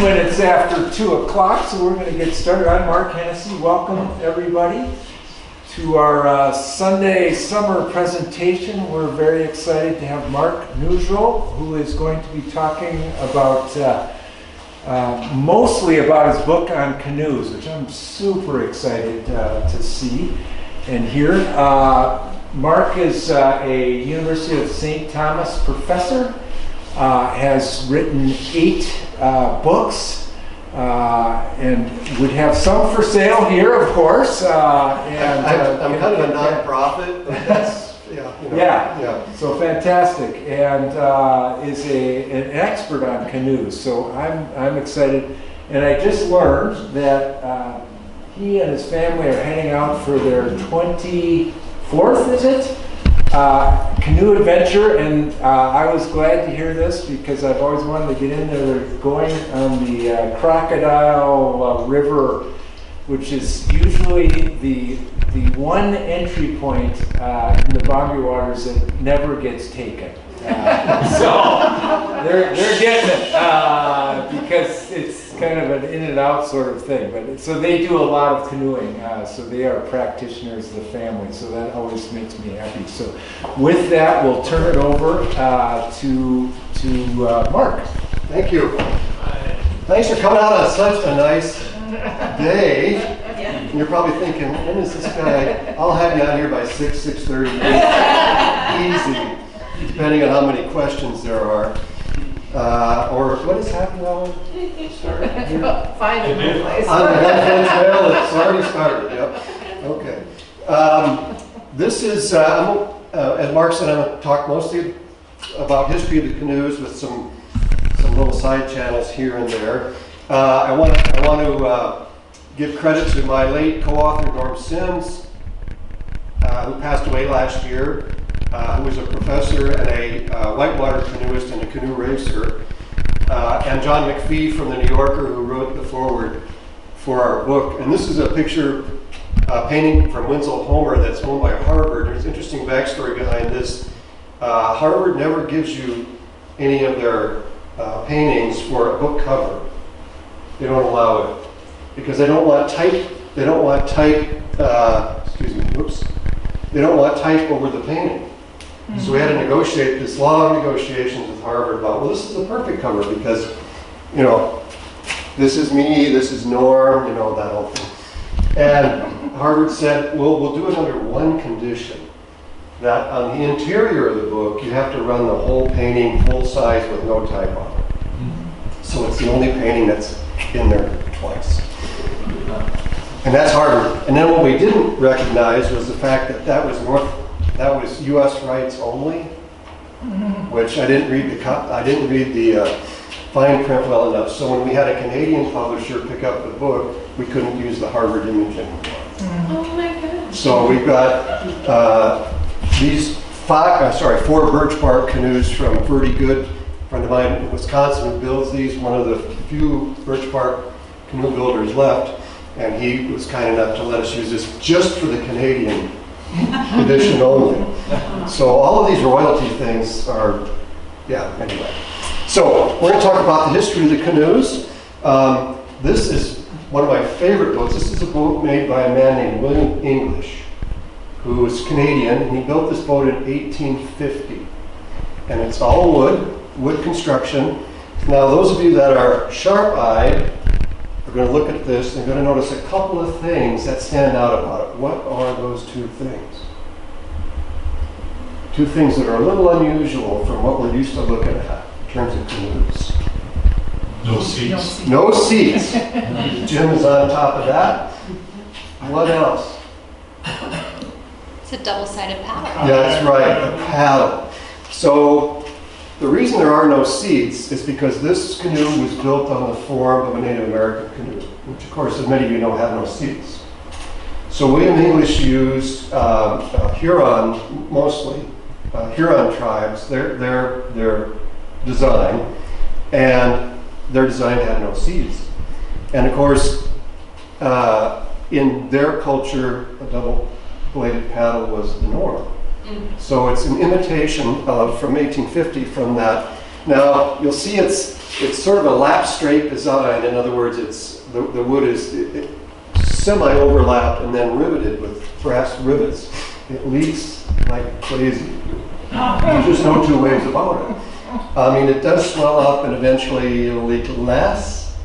minutes after 2 o'clock, so we're going to get started. I'm Mark Hennessy. Welcome, everybody, to our Sunday summer presentation. We're very excited to have Mark Neuzil, who is going to be talking about mostly about his book on canoes, which I'm super excited to see and hear. Mark is a University of St. Thomas professor, has written 8 books, and would have some for sale here, of course. I'm kind of a non-profit, but that's, yeah. So fantastic, and is an expert on canoes. So I'm excited, and I just learned that he and his family are heading out for their 24th, is it? Canoe adventure, and I was glad to hear this because I've always wanted to get in there. They're going on the Crocodile River, which is usually the one entry point in the Boundary Waters that never gets taken. So they're getting it because it's kind of an in and out sort of thing. But so they do a lot of canoeing. So they are practitioners of the family. So that always makes me happy. So with that, we'll turn it over to Mark. Thank you. Thanks for coming out on such a nice day. And you're probably thinking, when is this guy? I'll have you out here by 6:30. Easy. Depending on how many questions there are. Or what is happening now? Find a new place. On the headphones trail, it's already started, yep. Okay. This is, as Mark said, I'm going to talk mostly about history of the canoes with some little side channels here and there. I want to give credit to my late co-author, Norm Sims, who passed away last year. Who was a professor and a whitewater canoeist and a canoe racer, and John McPhee from the New Yorker, who wrote the foreword for our book. And this is a picture painting from Winslow Homer that's owned by Harvard. There's an interesting backstory behind this. Harvard never gives you any of their paintings for a book cover. They don't allow it because they don't want type. They don't want type. They don't want type over the painting. So we had to negotiate this long negotiations with Harvard about, well, this is the perfect cover because, this is me, this is Norm, that whole thing. And Harvard said, well, we'll do it under one condition, that on the interior of the book, you have to run the whole painting full size with no type on it. So it's the only painting that's in there twice. And that's Harvard. And then what we didn't recognize was the fact that was U.S. rights only, which I didn't read the fine print well enough. So when we had a Canadian publisher pick up the book, we couldn't use the Harvard image anymore. Oh my goodness! So we've got these 4 birch bark canoes from Ferdy Good, a friend of mine in Wisconsin who builds these, one of the few birch bark canoe builders left. And he was kind enough to let us use this just for the Canadian edition only. So all of these royalty things are, anyway. So we're going to talk about the history of the canoes. This is one of my favorite boats. This is a boat made by a man named William English, who is Canadian, and he built this boat in 1850. And it's all wood construction. Now those of you that are sharp-eyed, we're going to look at this and you're going to notice a couple of things that stand out about it. What are those 2 things? 2 things that are a little unusual from what we're used to looking at in terms of canoes. No seats. No seats. Jim is on top of that. What else? It's a double-sided paddle. Yeah, that's right, a paddle. So the reason there are no seats is because this canoe was built on the form of a Native American canoe, which of course, as many of you know, have no seats. So William English used Huron, mostly, Huron tribes, their design, and their design had no seats. And of course, in their culture, a double-bladed paddle was the norm. So it's an imitation of, from 1850, from that Now, you'll see it's sort of a lap straight design. In other words, the wood is semi-overlapped and then riveted with brass rivets. It leaks like crazy. There's just no two ways about it. I mean, it does swell up and eventually it'll leak less,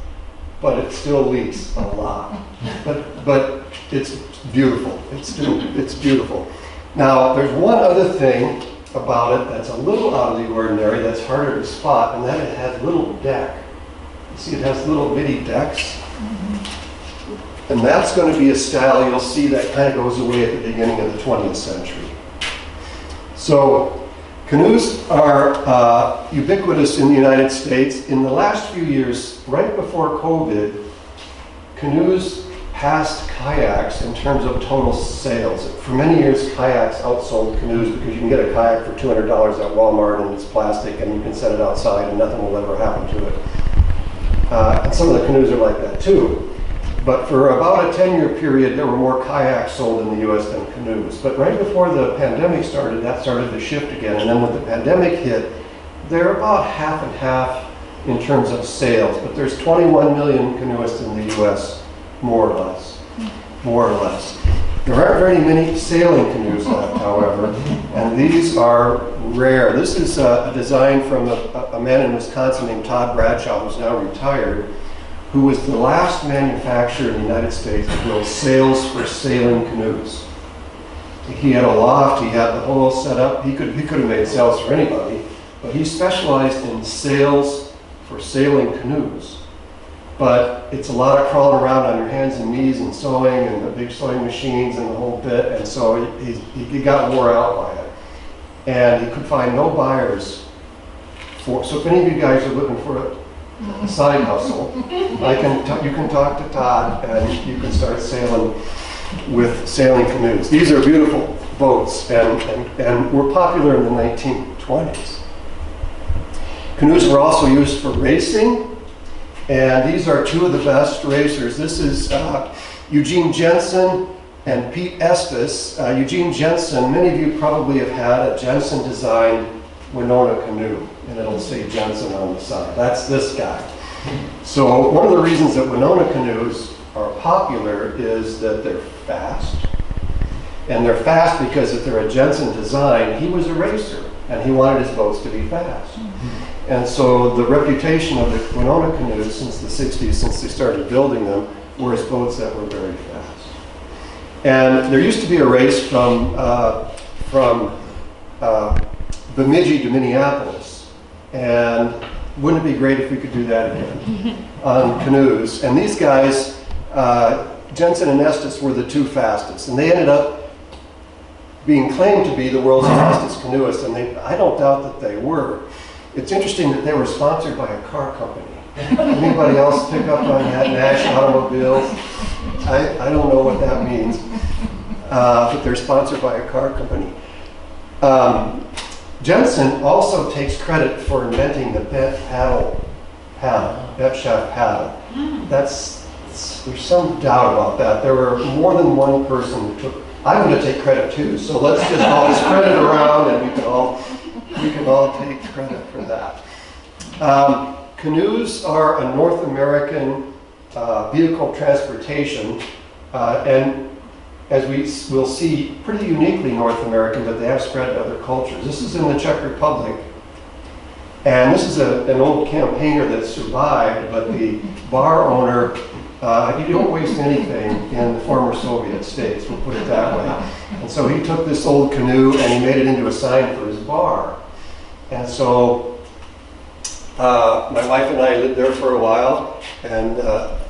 but it still leaks a lot. But it's beautiful. It's beautiful. Now, there's one other thing about it that's a little out of the ordinary, that's harder to spot, and that it has little deck. You see, it has little bitty decks. And that's going to be a style you'll see that kind of goes away at the beginning of the 20th century. So canoes are ubiquitous in the United States. In the last few years, right before COVID, canoes passed kayaks in terms of total sales. For many years, kayaks outsold canoes because you can get a kayak for $200 at Walmart and it's plastic and you can set it outside and nothing will ever happen to it. And some of the canoes are like that too. But for about a 10-year period, there were more kayaks sold in the US than canoes. But right before the pandemic started, that started to shift again. And then when the pandemic hit, they're about half and half in terms of sales. But there's 21 million canoeists in the US, more or less. More or less. There aren't very many sailing canoes left, however, and these are rare. This is a design from a man in Wisconsin named Todd Bradshaw, who's now retired, who was the last manufacturer in the United States to build sails for sailing canoes. He had a loft, he had the whole setup. He could have made sails for anybody, but he specialized in sails for sailing canoes. But it's a lot of crawling around on your hands and knees and sewing and the big sewing machines and the whole bit, and so he got wore out by it. And he could find no buyers for, so if any of you guys are looking for a side hustle, you can talk to Todd and you can start sailing with sailing canoes. These are beautiful boats and were popular in the 1920s. Canoes were also used for racing, and these are two of the best racers. This is Eugene Jensen and Pete Estes. Eugene Jensen, many of you probably have had a Jensen designed Winona canoe, and it'll say Jensen on the side. That's this guy. So one of the reasons that Winona canoes are popular is that they're fast. And they're fast because if they're a Jensen design, he was a racer, and he wanted his boats to be fast. And so the reputation of the Winona canoes since the 60s, since they started building them, were as boats that were very fast. And there used to be a race from Bemidji to Minneapolis. And wouldn't it be great if we could do that again on canoes? And these guys, Jensen and Estes, were the two fastest. And they ended up being claimed to be the world's fastest canoeists. And I don't doubt that they were. It's interesting that they were sponsored by a car company. Anybody else pick up on that? Nash Automobiles? I don't know what that means. But they're sponsored by a car company. Jensen also takes credit for inventing the bent shaft paddle. There's some doubt about that. There were more than one person who took. I'm going to take credit too. So let's just all spread it around, and we can all take credit for that. Canoes are a North American vehicle transportation, and as we will see, pretty uniquely North American, but they have spread to other cultures. This is in the Czech Republic, and this is an old campaigner that survived, but the bar owner, you don't waste anything in the former Soviet states, we'll put it that way. And so he took this old canoe and he made it into a sign for his bar. And so my wife and I lived there for a while, and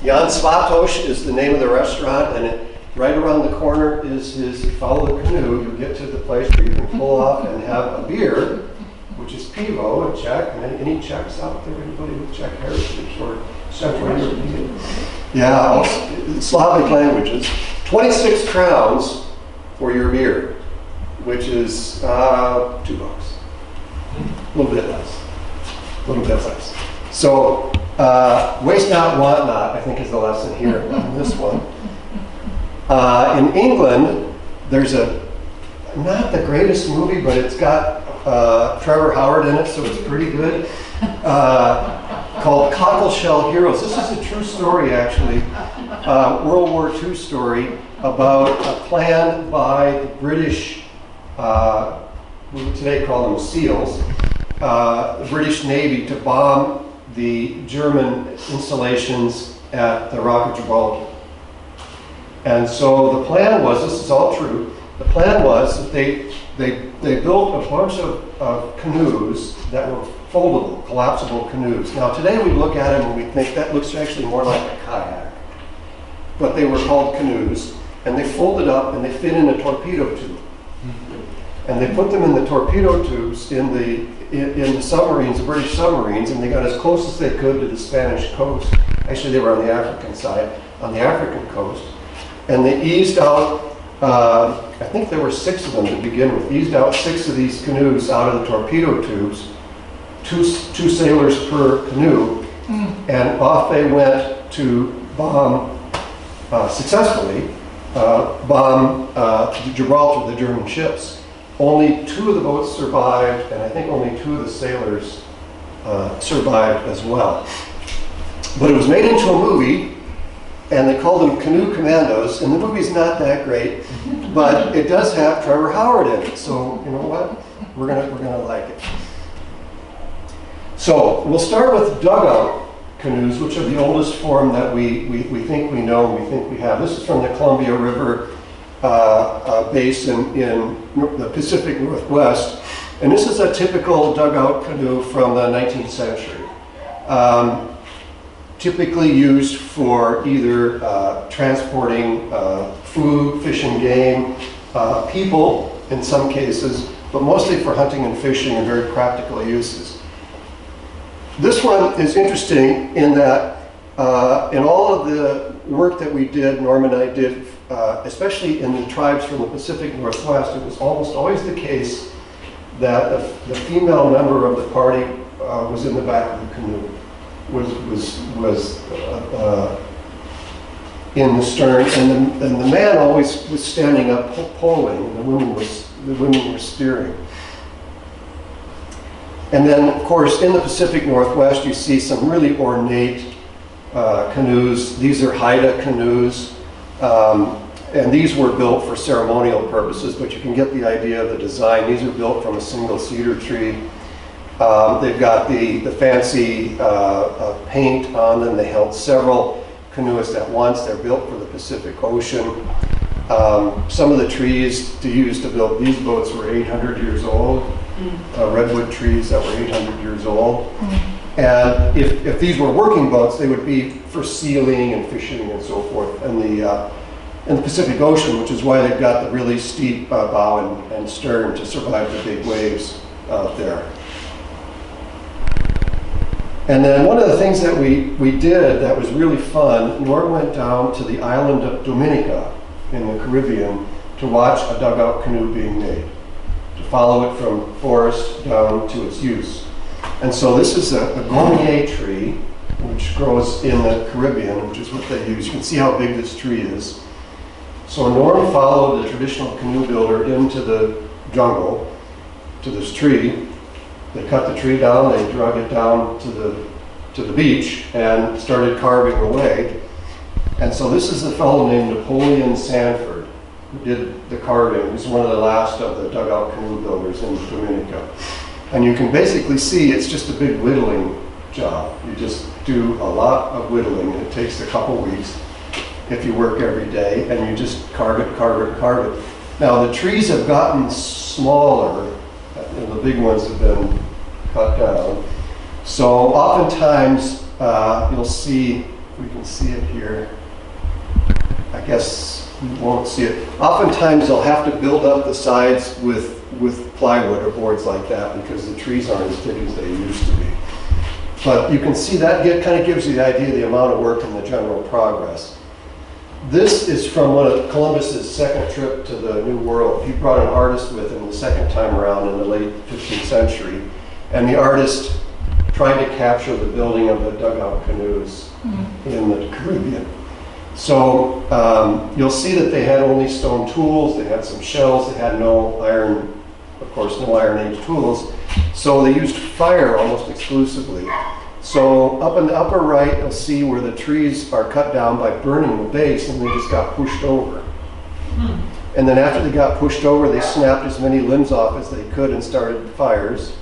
Jan Svatoš is the name of the restaurant, and right around the corner is his follow the canoe. You'll get to the place where you can pull off and have a beer, which is pivo in Czech. And any Czechs out there? Anybody with Czech heritage or Central European? Yeah, all Slavic languages. 26 crowns for your beer, which is $2. A little bit less. A little bit less. So, waste not, want not, I think is the lesson here on this one. In England, there's not the greatest movie, but it's got Trevor Howard in it, so it's pretty good. called Cockleshell Heroes. This is a true story, actually, World War II story about a plan by the British, we would today call them SEALs, the British Navy to bomb the German installations at the Rock of Gibraltar. And so the plan was, this is all true, the plan was that they built a bunch of canoes that were foldable, collapsible canoes. Now today we look at them and we think that looks actually more like a kayak. But they were called canoes, and they folded up and they fit in a torpedo tube. And they put them in the torpedo tubes in the submarines, the British submarines, and they got as close as they could to the Spanish coast. Actually, they were on the African side, on the African coast. And they eased out, I think there were 6 of them to begin with, eased out 6 of these canoes out of the torpedo tubes, two sailors per canoe, and off they went to bomb, successfully, bomb Gibraltar, the German ships. Only 2 of the boats survived, and I think only 2 of the sailors survived as well. But it was made into a movie, and they called them Canoe Commandos, and the movie's not that great, but it does have Trevor Howard in it, so you know what? We're gonna like it. So we'll start with dugout canoes, which are the oldest form that we think we know, we think we have. This is from the Columbia River basin in the Pacific Northwest, and this is a typical dugout canoe from the 19th century. Typically used for either transporting food, fish and game, people in some cases, but mostly for hunting and fishing and very practical uses. This one is interesting in that in all of the work that we did, Norm and I did, especially in the tribes from the Pacific Northwest, it was almost always the case that the female member of the party was in the back of the canoe, was in the stern, and the man always was standing up poling, and the women were steering. And then, of course, in the Pacific Northwest, you see some really ornate canoes. These are Haida canoes, and these were built for ceremonial purposes, but you can get the idea of the design. These are built from a single cedar tree. They've got the fancy paint on them. They held several canoeists at once. They're built for the Pacific Ocean. Some of the trees used to build these boats were 800 years old. Redwood trees that were 800 years old. And if these were working boats, they would be for sealing and fishing and so forth in the Pacific Ocean, which is why they've got the really steep bow and stern to survive the big waves out there. And then one of the things that we did that was really fun, Norm went down to the island of Dominica in the Caribbean to watch a dugout canoe being made, to follow it from forest down to its use. And so this is a gourmet tree, which grows in the Caribbean, which is what they use. You can see how big this tree is. So Norm followed the traditional canoe builder into the jungle, to this tree. They cut the tree down, they drug it down to the beach and started carving away. And so this is a fellow named Napoleon Sanford who did the carving. He's one of the last of the dugout canoe builders in Dominica. And you can basically see it's just a big whittling job. You just do a lot of whittling, and it takes a couple weeks if you work every day, and you just carve it, carve it, carve it. Now the trees have gotten smaller, and the big ones have been cut down. So oftentimes you'll see, if we can see it here, I guess we won't see it. Oftentimes they'll have to build up the sides with plywood or boards like that because the trees aren't as thick as they used to be. But you can see that kind of gives you the idea of the amount of work and the general progress. This is from one of Columbus's second trip to the New World. He brought an artist with him the second time around in the late 15th century. And the artist tried to capture the building of the dugout canoes in the Caribbean. So you'll see that they had only stone tools, they had some shells, they had no iron, of course, no Iron Age tools. So they used fire almost exclusively. So up in the upper right, you'll see where the trees are cut down by burning the base, and they just got pushed over. And then after they got pushed over, they snapped as many limbs off as they could and started fires.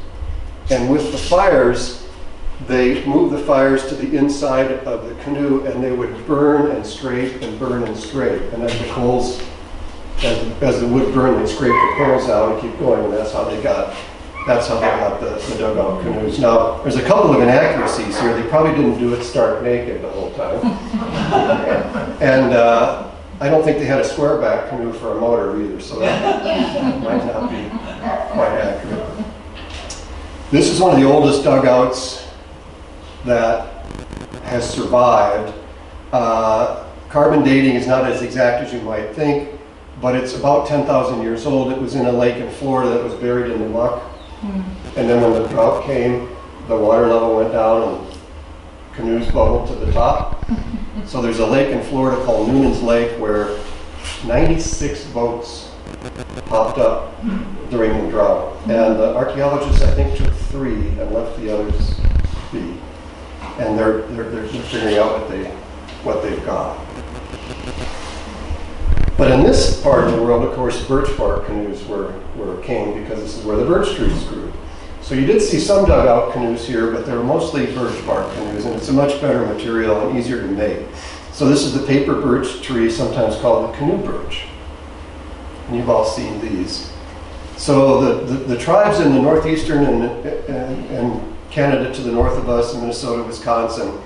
And with the fires, they moved the fires to the inside of the canoe, and they would burn and scrape and burn and scrape. And as the coals, as the wood burned, they scraped the coals out and keep going, and that's how they got the dugout canoes. Now, there's a couple of inaccuracies here. They probably didn't do it stark naked the whole time. And I don't think they had a square back canoe for a motor either, so that might not be quite accurate. This is one of the oldest dugouts that has survived. Carbon dating is not as exact as you might think, but it's about 10,000 years old. It was in a lake in Florida that was buried in the muck. And then when the drought came, the water level went down and canoes bubbled to the top. So there's a lake in Florida called Noonan's Lake where 96 boats popped up during the drought. And the archaeologists, I think, took 3 and left the others be. And they're figuring out what they've got. But in this part of the world, of course, birch bark canoes were king because this is where the birch trees grew. So you did see some dugout canoes here, but they were mostly birch bark canoes, and it's a much better material and easier to make. So this is the paper birch tree, sometimes called the canoe birch. And you've all seen these. So the tribes in the northeastern and Canada to the north of us, Minnesota, Wisconsin,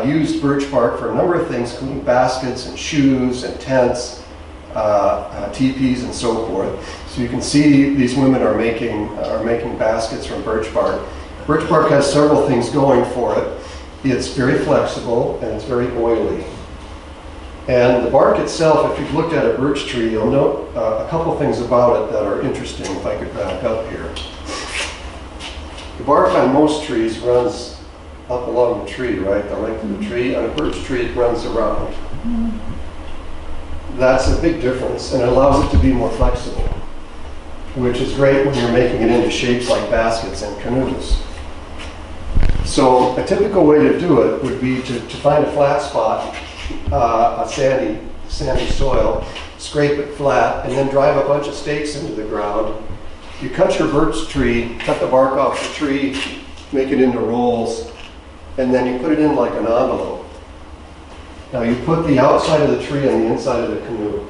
used birch bark for a number of things, including baskets and shoes and tents, teepees and so forth. So you can see these women are making baskets from birch bark. Birch bark has several things going for it. It's very flexible and it's very oily. And the bark itself, if you've looked at a birch tree, you'll note a couple things about it that are interesting, if I could back up here. The bark on most trees runs up along the tree, right? The length of the tree. On a birch tree, it runs around. That's a big difference, and it allows it to be more flexible, which is great when you're making it into shapes like baskets and canoes. So a typical way to do it would be to find a flat spot, a sandy soil, scrape it flat, and then drive a bunch of stakes into the ground. You cut your birch tree, cut the bark off the tree, make it into rolls, and then you put it in like an envelope. Now you put the outside of the tree on the inside of the canoe.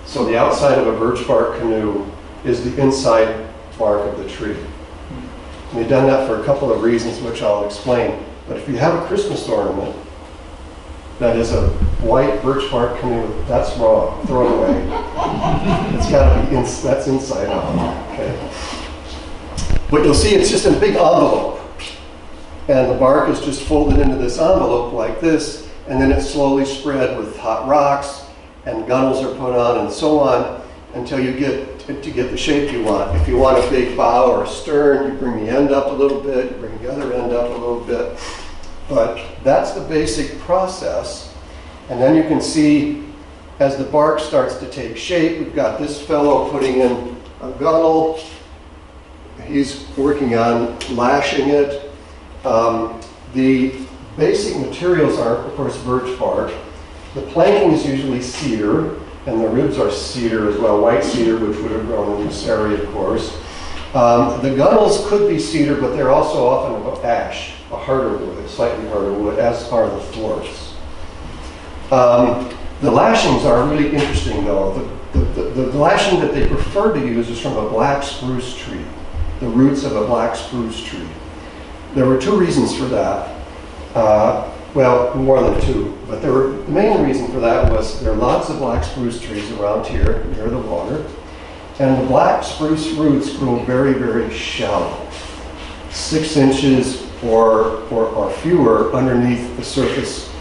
So the outside of a birch bark canoe is the inside bark of the tree. And we've done that for a couple of reasons, which I'll explain. But if you have a Christmas ornament that is a white birch bark canoe, that's wrong. Throw it away. It's got to be that's inside out. Okay. But you'll see it's just a big envelope. And the bark is just folded into this envelope like this, and then it's slowly spread with hot rocks, and gunnels are put on, and so on, until you get to get the shape you want. If you want a big bow or a stern, you bring the end up a little bit, you bring the other end up a little bit. But that's the basic process. And then you can see as the bark starts to take shape, we've got this fellow putting in a gunnel. He's working on lashing it. The basic materials are, of course, birch bark. The planking is usually cedar, and the ribs are cedar as well, white cedar, which would have grown in this area, of course. The gunnels could be cedar, but they're also often ash, a harder wood, slightly harder wood, as are the thwarts. The lashings are really interesting, though. The lashing that they prefer to use is from a black spruce tree, the roots of a black spruce tree. There were 2 reasons for that. Well, more than 2, but the main reason for that was there are lots of black spruce trees around here near the water, and the black spruce roots grow very, very shallow, 6 inches or fewer underneath the surface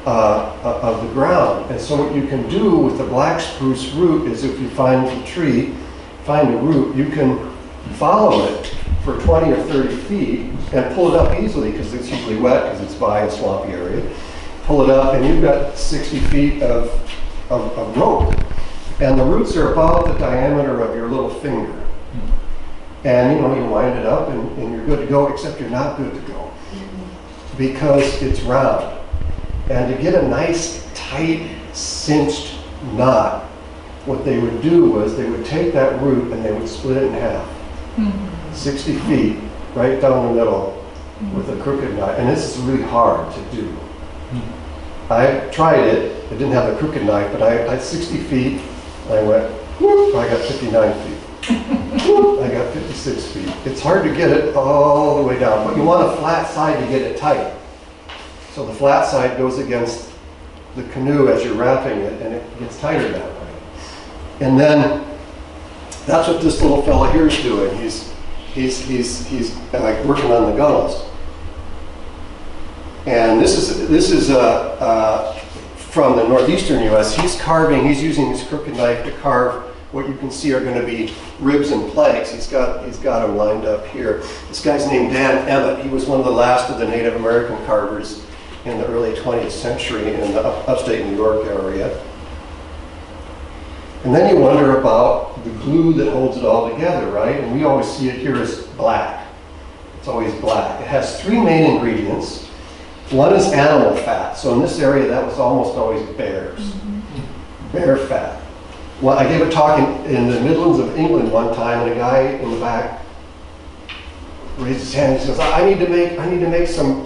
of the ground. And so what you can do with the black spruce root is if you find a tree, find a root, you can follow it for 20 or 30 feet and pull it up easily because it's usually wet because it's by a swampy area. Pull it up and you've got 60 feet of rope. And the roots are about the diameter of your little finger. And you wind it up and you're good to go, except you're not good to go because it's round. And to get a nice, tight, cinched knot, what they would do was they would take that root and they would split it in half, 60 feet, right down the middle with a crooked knife. And this is really hard to do. I tried it. I didn't have a crooked knife, but I had 60 feet. And I went, whoop, I got 59 feet. Whoop, I got 56 feet. It's hard to get it all the way down, but you want a flat side to get it tight. So the flat side goes against the canoe as you're wrapping it, and it gets tighter that way. And then that's what this little fella here is doing. He's like working on the gunnels. And this is from the northeastern U.S. He's using his crooked knife to carve what you can see are going to be ribs and planks. He's got them lined up here. This guy's named Dan Emmett. He was one of the last of the Native American carvers in the early 20th century in the upstate New York area. And then you wonder about the glue that holds it all together, right? And we always see it here as black. It's always black. It has three main ingredients. One is animal fat. So in this area, that was almost always bears. Bear fat. Well, I gave a talk in the Midlands of England one time, and a guy in the back raised his hand and says, I need to make some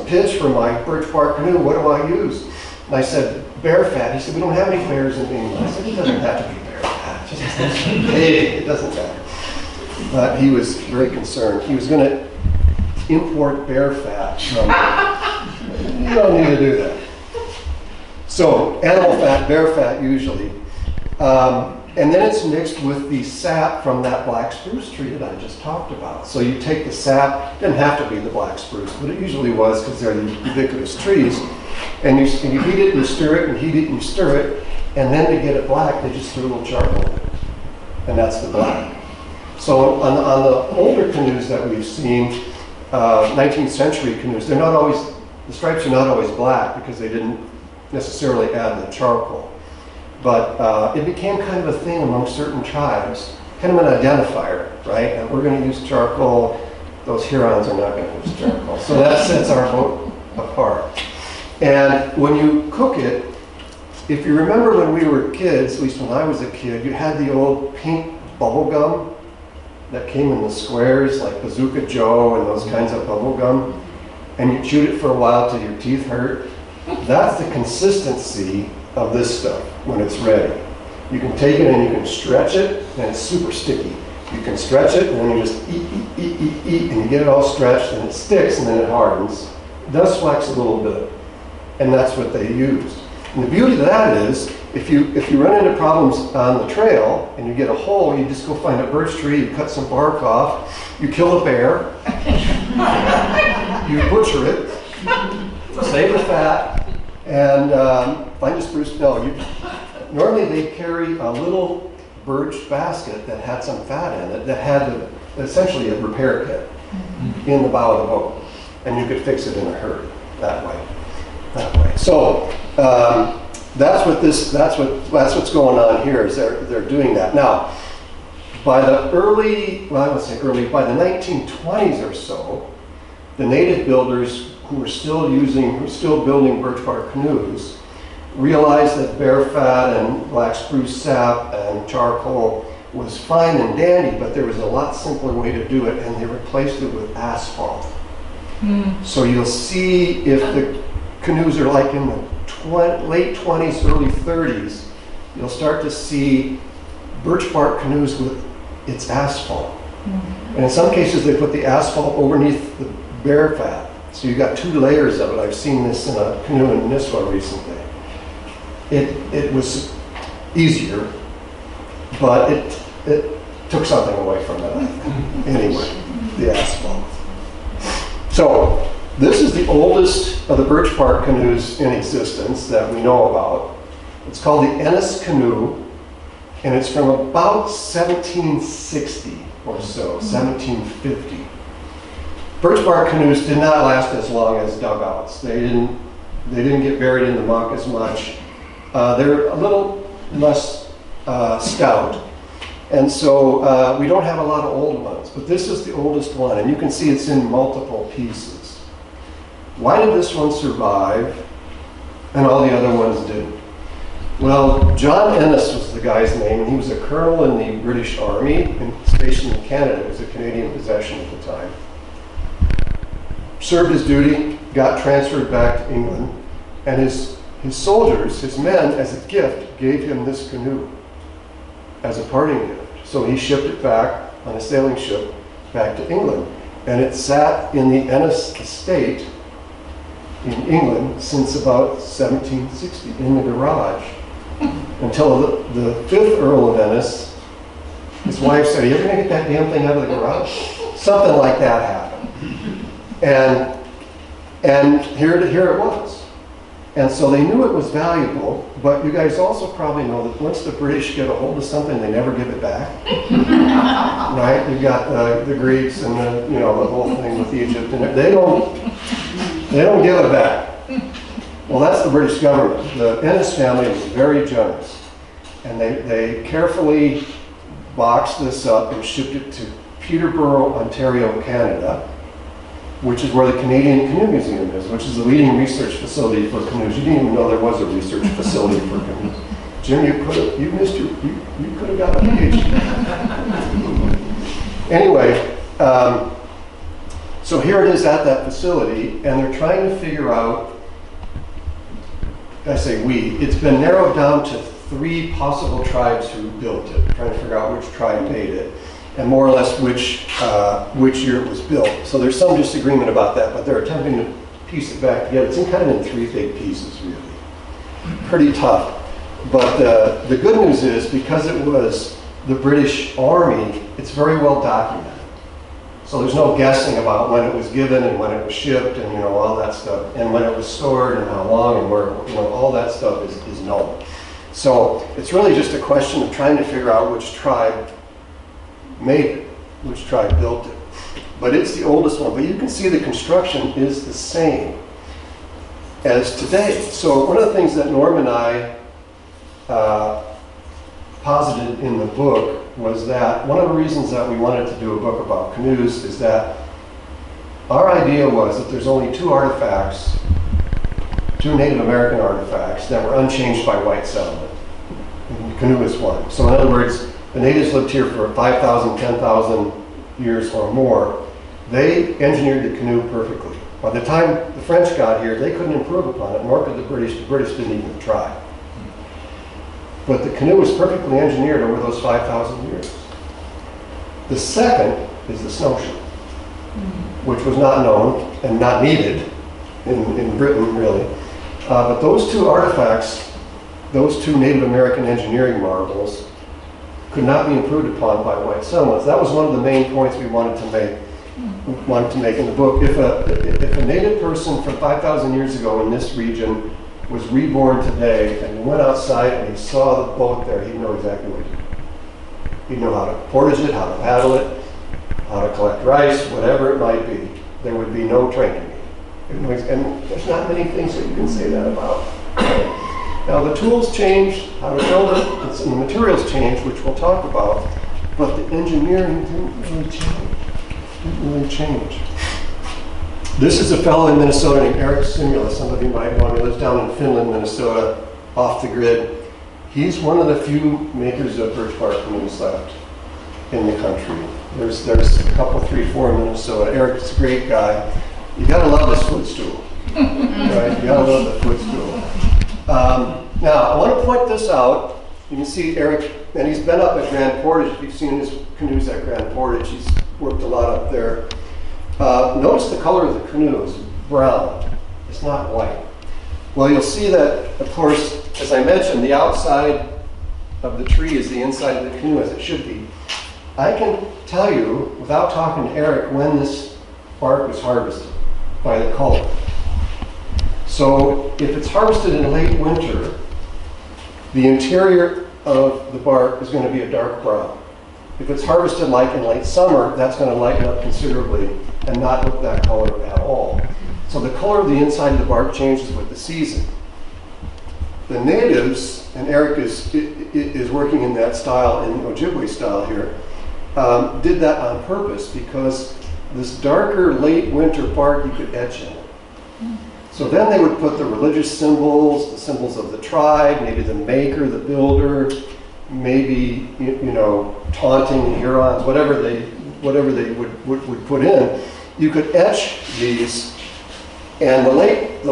pitch for my birch bark canoe. What do I use? And I said, bear fat. He said, we don't have any bears in England. I said, it doesn't have to be bear fat. It doesn't matter. But he was very concerned. He was going to import bear fat from, you don't need to do that. So animal fat, bear fat usually. And then it's mixed with the sap from that black spruce tree that I just talked about. So you take the sap, it doesn't have to be the black spruce, but it usually was because they're the ubiquitous trees. And you heat it and you stir it and heat it and you stir it. And then to get it black, they just threw a little charcoal in it. And that's the black. So on the older canoes that we've seen, 19th century canoes, they're not always, the stripes are not always black because they didn't necessarily add the charcoal. But it became kind of a thing among certain tribes, kind of an identifier, right? And we're going to use charcoal. Those Hurons are not going to use charcoal. So that sets our boat apart. And when you cook it, if you remember when we were kids, at least when I was a kid, you had the old pink bubble gum that came in the squares, like Bazooka Joe and those kinds of bubble gum. And you chewed it for a while till your teeth hurt. That's the consistency of this stuff when it's ready. You can take it and you can stretch it, and it's super sticky. You can stretch it, and then you just eat, and you get it all stretched, and it sticks, and then it hardens. It does flex a little bit, and that's what they used. And the beauty of that is, if you run into problems on the trail, and you get a hole, you just go find a birch tree, you cut some bark off, you kill a bear, you butcher it, save the fat, and find a spruce. Normally they carry a little birch basket that had some fat in it that had essentially a repair kit in the bow of the boat, and you could fix it in a hurry that way. So that's what's going on here. Is they're doing that now. By the by the 1920s or so, the native builders who were still building birch bark canoes realized that bear fat and black spruce sap and charcoal was fine and dandy, but there was a lot simpler way to do it, and they replaced it with asphalt. So you'll see, if the canoes are like in the late 20s, early 30s, you'll start to see birch bark canoes with its asphalt. And in some cases they put the asphalt underneath the bear fat. So you got two layers of it. I've seen this in a canoe in Nisswa recently. It was easier, but it took something away from it, I think. Anyway, the asphalt. So this is the oldest of the birch bark canoes in existence that we know about. It's called the Ennis canoe, and it's from about 1760 or so, 1750. Birch bark canoes did not last as long as dugouts. They didn't get buried in the muck as much. They're a little less stout, And so we don't have a lot of old ones, but this is the oldest one, and you can see it's in multiple pieces. Why did this one survive and all the other ones didn't? Well, John Ennis was the guy's name, and he was a colonel in the British Army and stationed in Canada. It was a Canadian possession at the time. Served his duty, got transferred back to England, and his soldiers, his men, as a gift, gave him this canoe as a parting gift. So he shipped it back on a sailing ship back to England. And it sat in the Ennis estate in England since about 1760 in the garage until the 5th Earl of Ennis, his wife said, "Are you ever going to get that damn thing out of the garage?" Something like that happened. And here it was. And so they knew it was valuable, but you guys also probably know that once the British get a hold of something, they never give it back. Right? You've got the Greeks and the whole thing with Egypt, and they don't give it back. Well, that's the British government. The Ennis family was very generous, and they carefully boxed this up and shipped it to Peterborough, Ontario, Canada, which is where the Canadian Canoe Museum is, which is the leading research facility for canoes. You didn't even know there was a research facility for canoes. Jim, you could have got a PhD. Anyway, so here it is at that facility, and they're trying to figure out, I say we, it's been narrowed down to 3 possible tribes who built it, trying to figure out which tribe made it, and more or less which year it was built. So there's some disagreement about that, but they're attempting to piece it back together. It's kind of in 3 big pieces, really. Pretty tough. But the good news is, because it was the British Army, it's very well documented. So there's no guessing about when it was given and when it was shipped and all that stuff, and when it was stored and how long and where, all that stuff is known. So it's really just a question of trying to figure out which tribe made it, which tribe built it. But it's the oldest one. But you can see the construction is the same as today. So one of the things that Norm and I posited in the book was that one of the reasons that we wanted to do a book about canoes is that our idea was that there's only 2 artifacts, 2 Native American artifacts that were unchanged by white settlement. And the canoe is one. So in other words, the natives lived here for 5,000, 10,000 years or more. They engineered the canoe perfectly. By the time the French got here, they couldn't improve upon it, nor could the British. The British didn't even try. But the canoe was perfectly engineered over those 5,000 years. The second is the snowshoe, which was not known and not needed in Britain, really. But those 2 artifacts, those 2 Native American engineering marvels, could not be improved upon by white settlements. That was one of the main points we wanted to make in the book. If a native person from 5,000 years ago in this region was reborn today and he went outside and he saw the boat there, he'd know exactly what to do. He'd know how to portage it, how to paddle it, how to collect rice, whatever it might be. There would be no training. And there's not many things that you can say that about. Now the tools changed, how to build it, and the materials changed, which we'll talk about, but the engineering didn't really change. This is a fellow in Minnesota named Eric Simula. Some of you might know him. He lives down in Finland, Minnesota, off the grid. He's one of the few makers of birch bark canoes left in the country. There's a couple, 3, 4 in Minnesota. Eric's a great guy. You gotta love his footstool, right? You gotta love the footstool. Now, I want to point this out. You can see Eric, and he's been up at Grand Portage. If you've seen his canoes at Grand Portage, he's worked a lot up there. Notice the color of the canoe is brown. It's not white. Well, you'll see that, of course, as I mentioned, the outside of the tree is the inside of the canoe, as it should be. I can tell you, without talking to Eric, when this bark was harvested by the color. So if it's harvested in late winter, the interior of the bark is going to be a dark brown. If it's harvested like in late summer, that's going to lighten up considerably and not look that color at all. So the color of the inside of the bark changes with the season. The natives, and Eric is working in that style, in Ojibwe style here, did that on purpose because this darker late winter bark you could etch in it. So then they would put the religious symbols, the symbols of the tribe, maybe the maker, the builder, maybe taunting the Hurons, whatever they would put in. You could etch these, and the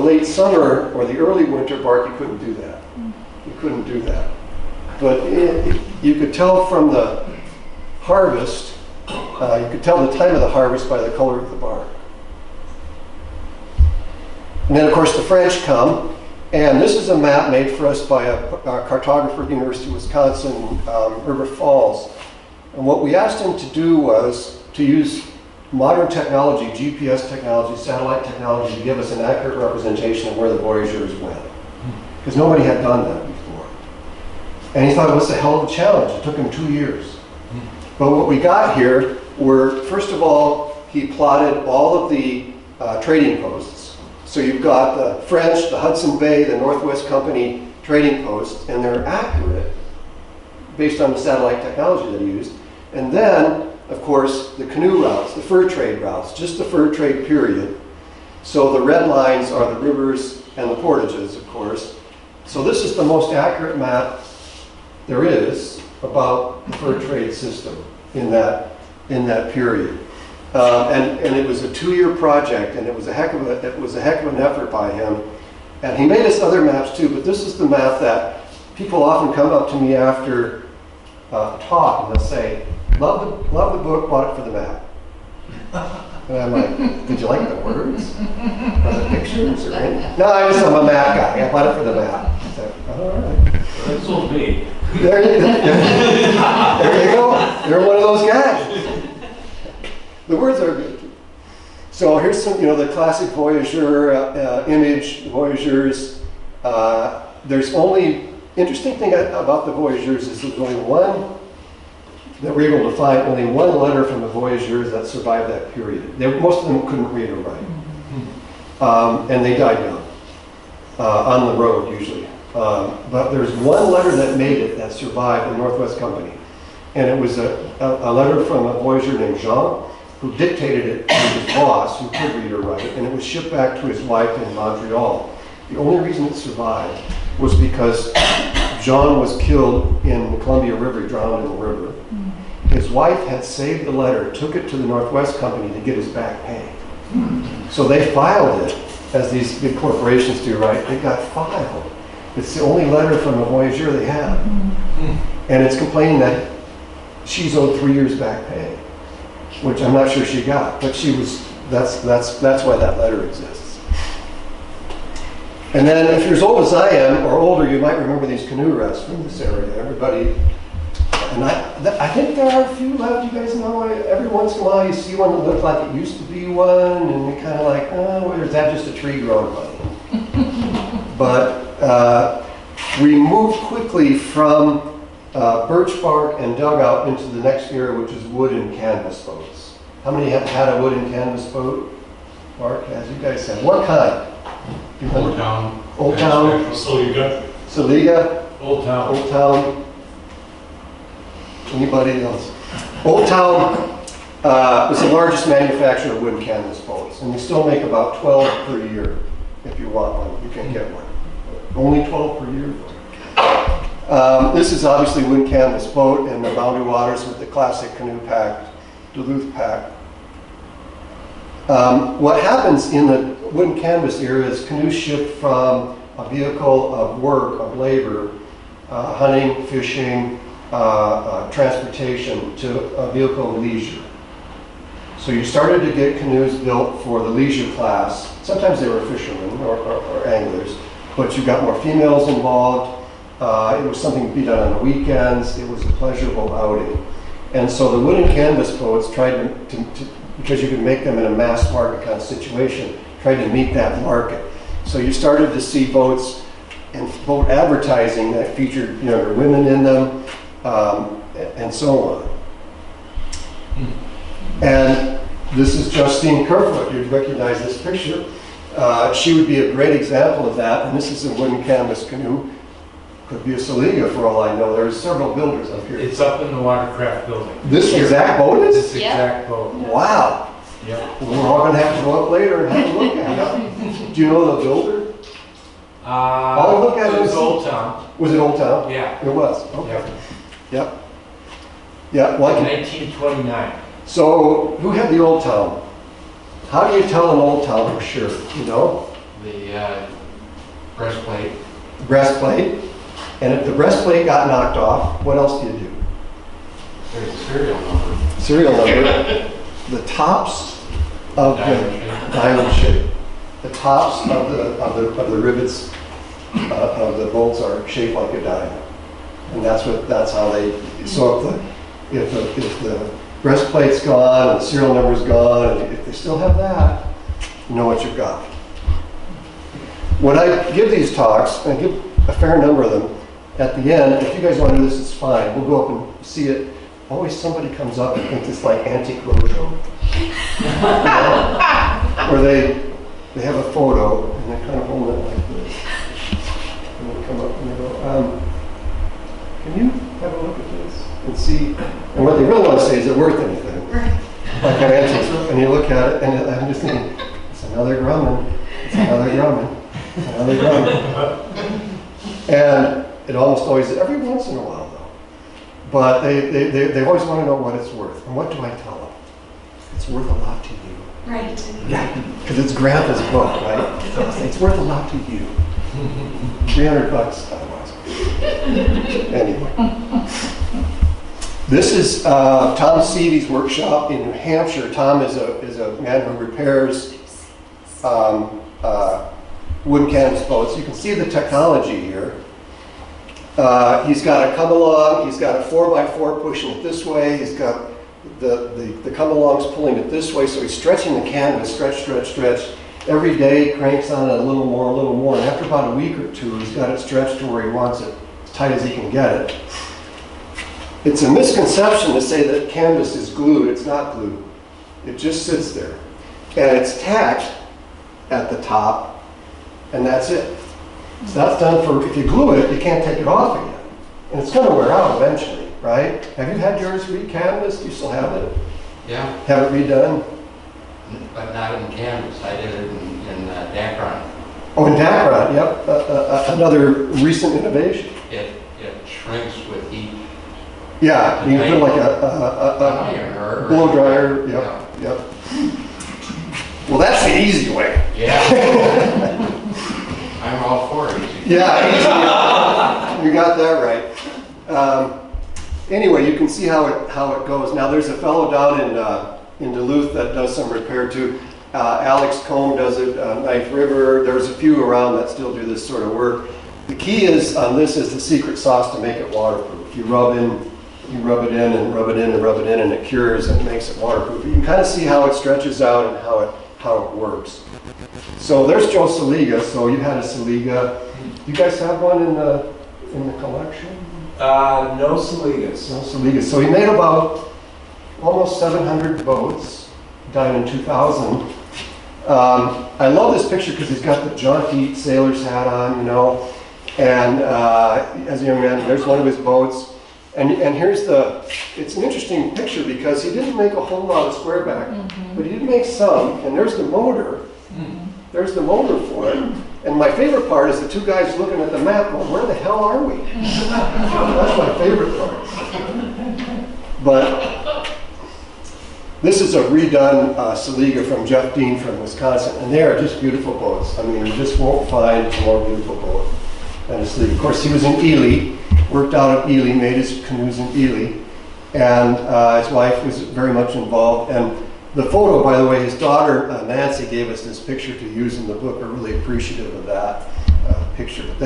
late summer or the early winter bark, you couldn't do that. You couldn't do that. But you could tell from the harvest, you could tell the time of the harvest by the color of the bark. And then, of course, the French come, and this is a map made for us by a cartographer at the University of Wisconsin, Herbert Falls. And what we asked him to do was to use modern technology, GPS technology, satellite technology, to give us an accurate representation of where the voyageurs went. Because nobody had done that before. And he thought it was a hell of a challenge. It took him 2 years. But what we got here were, first of all, he plotted all of the trading posts. So you've got the French, the Hudson Bay, the Northwest Company trading posts, and they're accurate based on the satellite technology that he used. And then, of course, the canoe routes, the fur trade routes, just the fur trade period. So the red lines are the rivers and the portages, of course. So this is the most accurate map there is about the fur trade system in that period. And it was a 2-year project, and it was a heck of an effort by him. And he made us other maps too, but this is the map that people often come up to me after a talk and they'll say, love the book, bought it for the map. And I'm like, did you like the words? Or the pictures? Or anything? No, I'm a map guy. I bought it for the map. I said, all right. That's so me. There you go. You're one of those guys. The words are good. So here's some, the classic voyageur image, the voyageurs. There's only, interesting thing about the voyageurs is there's only one, that we're able to find only one letter from the voyageurs that survived that period. Most of them couldn't read or write. And they died young, on the road usually. But there's one letter that made it that survived the Northwest Company. And it was a letter from a voyageur named Jean, who dictated it to his boss, who could read or write, and it was shipped back to his wife in Montreal. The only reason it survived was because John was killed in the Columbia River, drowned in the river. His wife had saved the letter, took it to the Northwest Company to get his back pay. So they filed it, as these big corporations do, right? It got filed. It's the only letter from a voyageur they have. And it's complaining that she's owed 3 years back pay, which I'm not sure she got, but she was, that's why that letter exists. And then if you're as old as I am, or older, you might remember these canoe rests from this area. Everybody, and I think there are a few left, you guys know. Every once in a while you see one that looks like it used to be one, and you're kind of like, oh, or is that just a tree growing funny? But we moved quickly from birch bark and dugout into the next era, which is wood and canvas boats. How many have had a wood and canvas boat? Mark has, you guys have. What kind? Old Town. Old Town. Saliga. Old Town. Old Town. Anybody else? Old Town is the largest manufacturer of wood and canvas boats, and we still make about 12 per year. If you want one, you can get one. Only 12 per year. This is obviously wood and canvas boat in the Boundary Waters with the classic canoe pack, Duluth pack. What happens in the wood and canvas era is canoes shift from a vehicle of work, of labor, hunting, fishing, transportation, to a vehicle of leisure. So you started to get canoes built for the leisure class. Sometimes they were fishermen or anglers, but you got more females involved. It was something to be done on the weekends. It was a pleasurable outing. And so the wood and canvas boats tried to because you could make them in a mass market kind of situation, tried to meet that market. So you started to see boats and boat advertising that featured younger women in them, and so on. And this is Justine Kerfoot. You'd recognize this picture. She would be a great example of that. And this is a wooden canvas canoe. Could be a Saliga for all I know. There's several builders up here. It's up in the watercraft building. This exact boat is? This Yeah. exact boat. Wow. Yep. We're all gonna have to go up later and have a look at it. Do you know the builder? I'll look at It was it. Old Town. Was it Old Town? Yeah. It was, okay. Yep. Yep. Yeah, well, I can- 1929. so who had the Old Town? How do you tell an Old Town for sure, you know? The breastplate. Breastplate, and if the breastplate got knocked off, what else do you do? There's a serial number. Serial number, the tops of the diamond shape. The tops of the rivets of the bolts are shaped like a diamond. And that's how they, so if the breastplate's gone and the serial number's gone, and if they still have that, you know what you've got. When I give these talks, and I give a fair number of them, at the end, if you guys want to do this, it's fine. We'll go up and see it. Always somebody comes up and thinks it's like antique roadshow. Or they have a photo and they kind of hold it like this. And they come up and they go, can you have a look at this and see? And what they really want to say, is it worth anything? Like an antique. And you look at it and I'm just thinking, it's another Grumman. It's another Grumman. It's another Grumman. And it almost always, every once in a while though. But they always want to know what it's worth. And what do I tell them? It's worth a lot to you. Right. Yeah, because it's Grandpa's book, right? So it's worth a lot to you. $300 otherwise. Anyway. This is Tom Seavey's workshop in New Hampshire. Tom is a man who repairs wooden canvas boats. You can see the technology here. He's got a come-along, he's got a 4x4 pushing it this way, he's got the come-alongs pulling it this way, so he's stretching the canvas, stretch. Every day cranks on it a little more, and after about a week or two, he's got it stretched to where he wants it, as tight as he can get it. It's a misconception to say that canvas is glued. It's not glued. It just sits there. And it's tacked at the top, and that's it. So that's done for, if you glue it, you can't take it off again. And it's going to wear out eventually, right? Have you had yours re-canvassed? Do you still have it? Yeah, Have it redone? but not in canvas. I did it in Dacron. Oh, in Dacron, yep. Another recent innovation. It shrinks with heat. Yeah, you can put like Iron a or blow dryer. Yep. Well, that's the easy way. Yeah. I'm all for it. Yeah, easy. You got that right. Anyway, you can see how it goes. Now, there's a fellow down in Duluth that does some repair too. Alex Combe does it. Knife River. There's a few around that still do this sort of work. The key is on this is the secret sauce to make it waterproof. You rub it in and rub it in and rub it in, and it cures and makes it waterproof. You can kind of see how it stretches out and how it works. So there's Joe Saliga. So you had a Saliga. You guys have one in the collection? No Saligas. No Saliga. So he made about almost 700 boats, died in 2000. I love this picture because he's got the jaunty sailor's hat on, you know, and as a young man, there's one of his boats. And here's it's an interesting picture because he didn't make a whole lot of square back, but he did make some, and there's the motor. There's the motor for it. And my favorite part is the two guys looking at the map going, where the hell are we? That's my favorite part. But this is a redone Saliga from Jeff Dean from Wisconsin, and they are just beautiful boats. I mean, you just won't find a more beautiful boat than a Saliga. Of course, he was in Ely, worked out at Ely, made his canoes in Ely, and his wife was very much involved. And the photo, by the way, his daughter Nancy gave us this picture to use in the book. We're really appreciative of that picture. But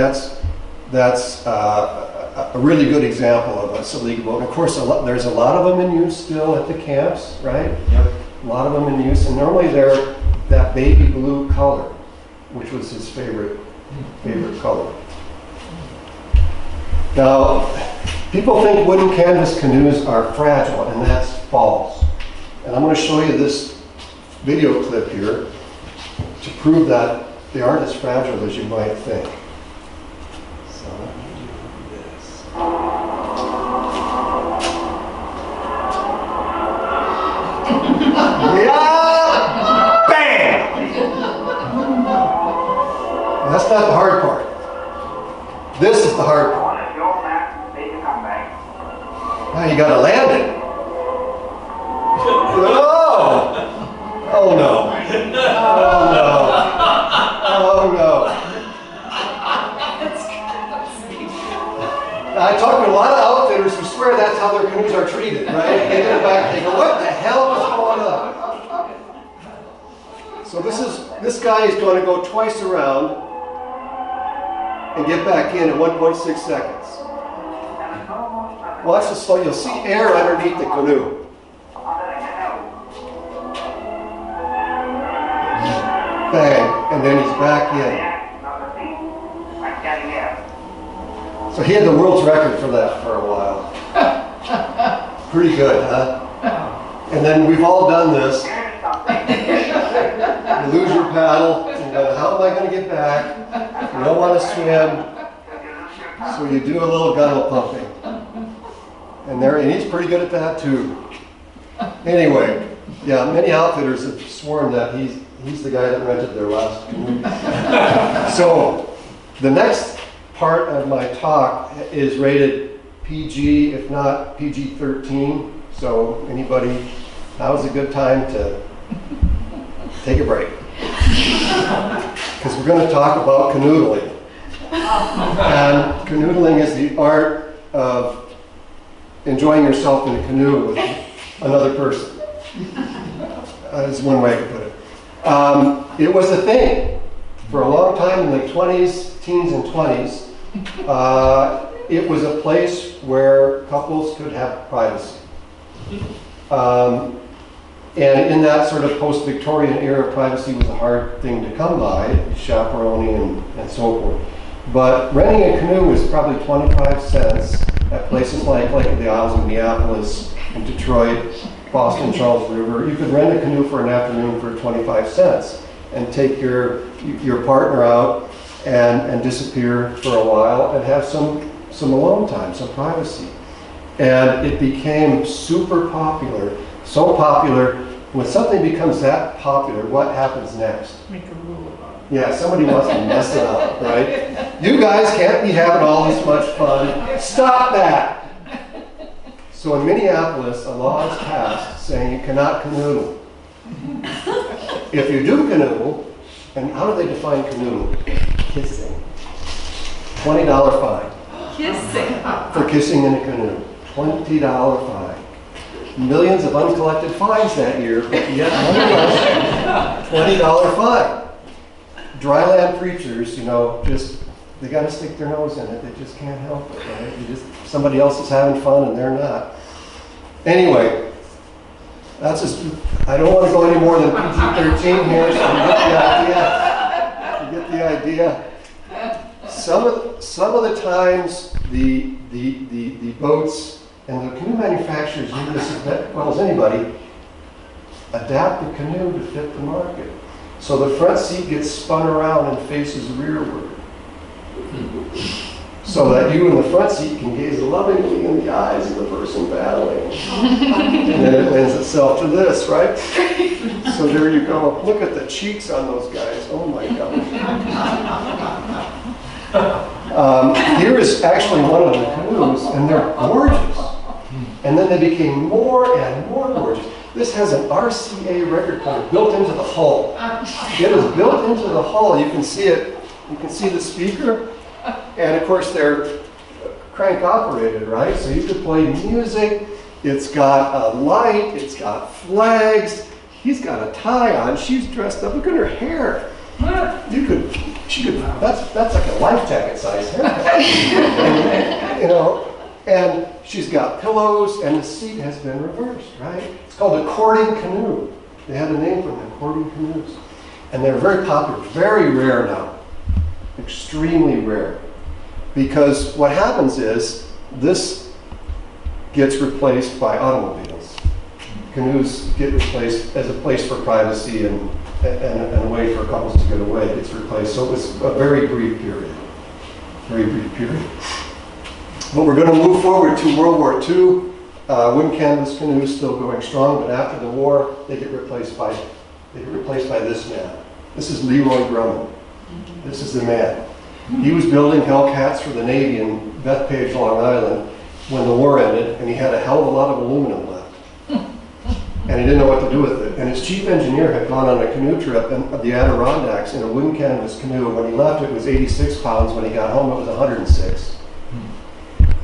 that's a really good example of a Saliga boat. And of course, there's a lot of them in use still at the camps, right? Yep. A lot of them in use, and normally they're that baby blue color, which was his favorite color. Now, people think wooden canvas canoes are fragile, and that's false. And I'm going to show you this video clip here to prove that they aren't as fragile as you might think. So, That's not the hard part. This is the hard part. Now you gotta land it. Oh! Oh no. Oh no. Oh no. Now, I talk to a lot of outfitters who swear that's how their canoes are treated, right? They go back, they go, what the hell is going on? So this guy is going to go twice around and get back in 1.6 seconds. Watch this slow, you'll see air underneath the canoe. Bang, and then he's back in. So he had the world's record for that for a while. Pretty good, huh? And then we've all done this. You lose your paddle, and you go, how am I going to get back? You don't want to swim, so you do a little gunnel pumping. And he's pretty good at that too. Anyway, yeah, many outfitters have sworn that he's the guy that rented their last canoe. So the next part of my talk is rated PG, if not PG-13. So anybody, now's a good time to take a break. Because we're going to talk about canoodling. And canoodling is the art of enjoying yourself in a canoe with another person. That's one way to put it. It was a thing for a long time in the 20s, teens and 20s. It was a place where couples could have privacy. And in that sort of post-Victorian era, privacy was a hard thing to come by, chaperoning and so forth. But renting a canoe was probably 25 cents at places like Lake of the Isles in Minneapolis, in Detroit, Boston, Charles River. You could rent a canoe for an afternoon for 25 cents and take your partner out and disappear for a while and have some alone time, some privacy. And it became super popular, so popular. When something becomes that popular, what happens next? Make a rule about it. Yeah, somebody wants to mess it up, right? You guys can't be having all this much fun. Stop that! So in Minneapolis, a law is passed saying you cannot canoe. If you do canoe, and how do they define canoe? Kissing. $20 fine. Kissing. For kissing in a canoe. $20 fine. Millions of uncollected fines that year, but yet nonetheless, $20 fine. Dryland preachers, they got to stick their nose in it. They just can't help it, right? Somebody else is having fun and they're not. Anyway, that's just, I don't want to go any more than PG-13 here, so you get the idea. Some of the times, the boats and the canoe manufacturers do this as well as anybody, adapt the canoe to fit the market. So the front seat gets spun around and faces rearward. So that you in the front seat can gaze lovingly in the eyes of the person paddling. And then it lends itself to this, right? So there you go. Look at the cheeks on those guys. Oh my gosh. Here is actually one of the canoes, and they're gorgeous. And then they became more and more gorgeous. This has an RCA record player built into the hull. It is built into the hull. You can see it. You can see the speaker. And of course, they're crank operated, right? So you could play music. It's got a light. It's got flags. He's got a tie on. She's dressed up. Look at her hair. That's like a life jacket size haircut. And she's got pillows, and the seat has been reversed, right? It's called a cording canoe. They have a name for them, cording canoes. And they're very popular, very rare now. Extremely rare. Because what happens is, this gets replaced by automobiles. Canoes get replaced as a place for privacy and a way for couples to get away. It gets replaced. So it was a very brief period. Very brief period. But we're going to move forward to World War II. Wooden canvas canoes still going strong, but after the war, they get replaced by this man. This is Leroy Grumman. This is the man. He was building Hellcats for the Navy in Bethpage, Long Island when the war ended, and he had a hell of a lot of aluminum left. And he didn't know what to do with it. And his chief engineer had gone on a canoe trip in the Adirondacks in a wooden canvas canoe. When he left, it was 86 pounds. When he got home, it was 106.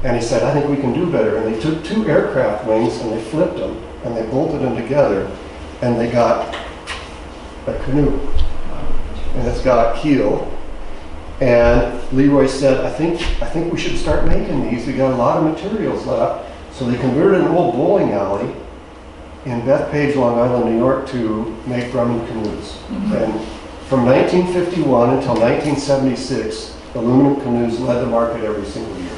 And he said, I think we can do better. And they took 2 aircraft wings and they flipped them and they bolted them together and they got a canoe. And it's got a keel. And Leroy said, I think we should start making these. We got a lot of materials left. So they converted an old bowling alley in Bethpage, Long Island, New York, to make Grumman canoes. And from 1951 until 1976, aluminum canoes led the market every single year.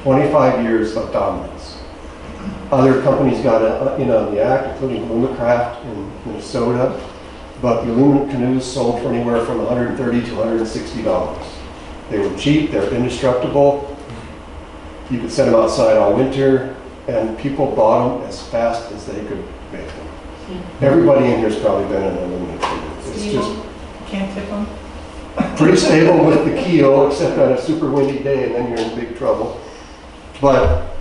25 years of dominance. Other companies got in on the act, including Alumacraft in Minnesota, but the aluminum canoes sold for anywhere from $130 to $160. They were cheap, they were indestructible. You could set them outside all winter, and people bought them as fast as they could make them. Everybody in here's probably been in an aluminum canoe. It's just Can't tip them? pretty stable with the keel, except on a super windy day, and then you're in big trouble. But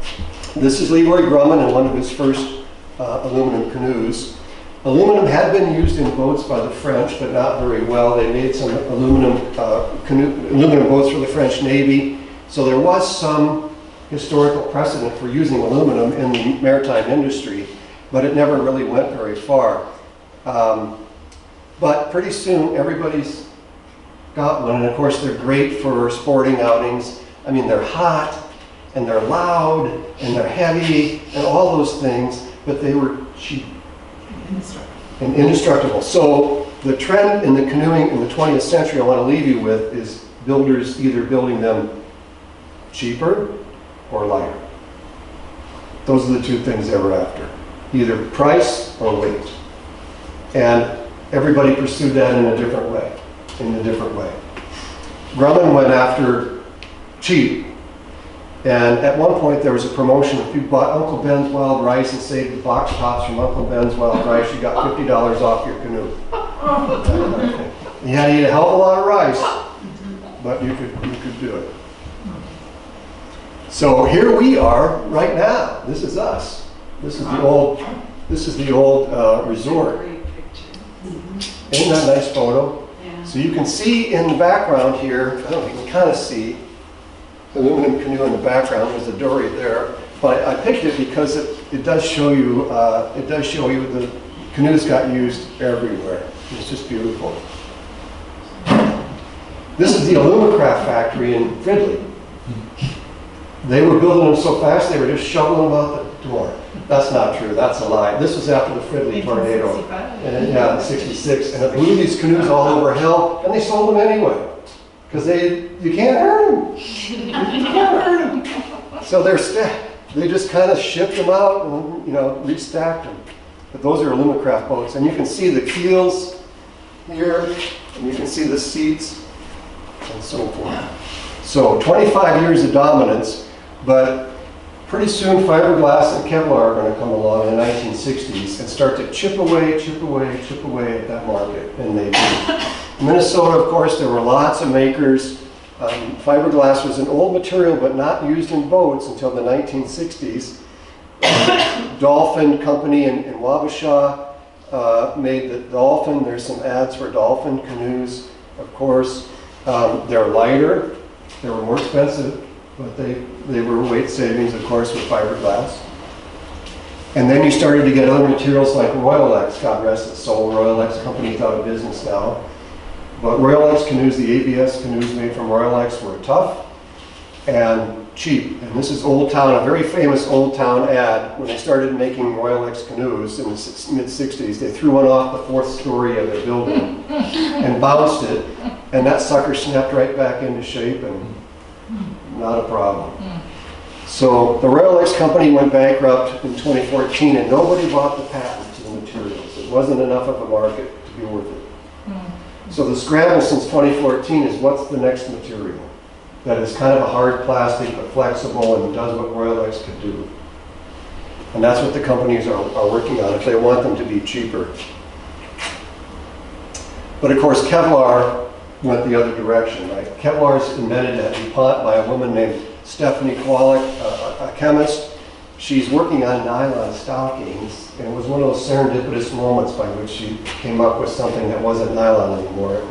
this is Leroy Grumman in one of his first aluminum canoes. Aluminum had been used in boats by the French, but not very well. They made some aluminum boats for the French Navy. So there was some historical precedent for using aluminum in the maritime industry, but it never really went very far. But pretty soon, everybody's got one, and of course they're great for sporting outings. I mean, they're hot, and they're loud, and they're heavy, and all those things, but they were cheap and indestructible. So the trend in the canoeing in the 20th century I want to leave you with is builders either building them cheaper or lighter. Those are the 2 things they were after, either price or weight. And everybody pursued that in a different way, Grumman went after cheap. And at one point there was a promotion. If you bought Uncle Ben's Wild Rice and saved the box tops from Uncle Ben's Wild Rice, you got $50 off your canoe. You had to eat a hell of a lot of rice, but you could do it. So here we are right now. This is us. This is the old resort. Isn't that a nice photo? Yeah. So you can see in the background here, I don't know if you can kind of see, aluminum canoe in the background. There's a dory there, but I picked it because it does show you the canoes got used everywhere. It's just beautiful. This is the Alumacraft factory in Fridley. They were building them so fast they were just shoveling them out the door. That's not true. That's a lie. This was after the Fridley tornado. And yeah, in '66, and it blew these canoes all over hell, and they sold them anyway. Because you can't hurt them. You can't hurt them. So they just kind of shipped them out and, restacked them. But those are Alumacraft boats. And you can see the keels here, and you can see the seats, and so forth. So 25 years of dominance, but pretty soon fiberglass and Kevlar are going to come along in the 1960s and start to chip away at that market. And they do. Minnesota, of course, there were lots of makers. Fiberglass was an old material but not used in boats until the 1960s. Dolphin Company in Wabasha made the Dolphin. There's some ads for Dolphin canoes, of course. They're lighter, they were more expensive, but they were weight savings, of course, with fiberglass. And then you started to get other materials like Royal X. God rest its soul, Royal X company's out of business now. But Royal X canoes, the ABS canoes made from Royal X, were tough and cheap. And this is Old Town, a very famous Old Town ad. When they started making Royal X canoes in the mid-60s, they threw one off the 4th story of their building and bounced it. And that sucker snapped right back into shape and not a problem. So the Royal X company went bankrupt in 2014 and nobody bought the patent to the materials. It wasn't enough of a market to be worth it. So the scramble since 2014 is what's the next material that is kind of a hard plastic but flexible and does what Royal X could do. And that's what the companies are working on if they want them to be cheaper. But of course Kevlar went the other direction, right? Kevlar is invented at DuPont by a woman named Stephanie Chik-Wauk, a chemist. She's working on nylon stockings, and it was one of those serendipitous moments by which she came up with something that wasn't nylon anymore.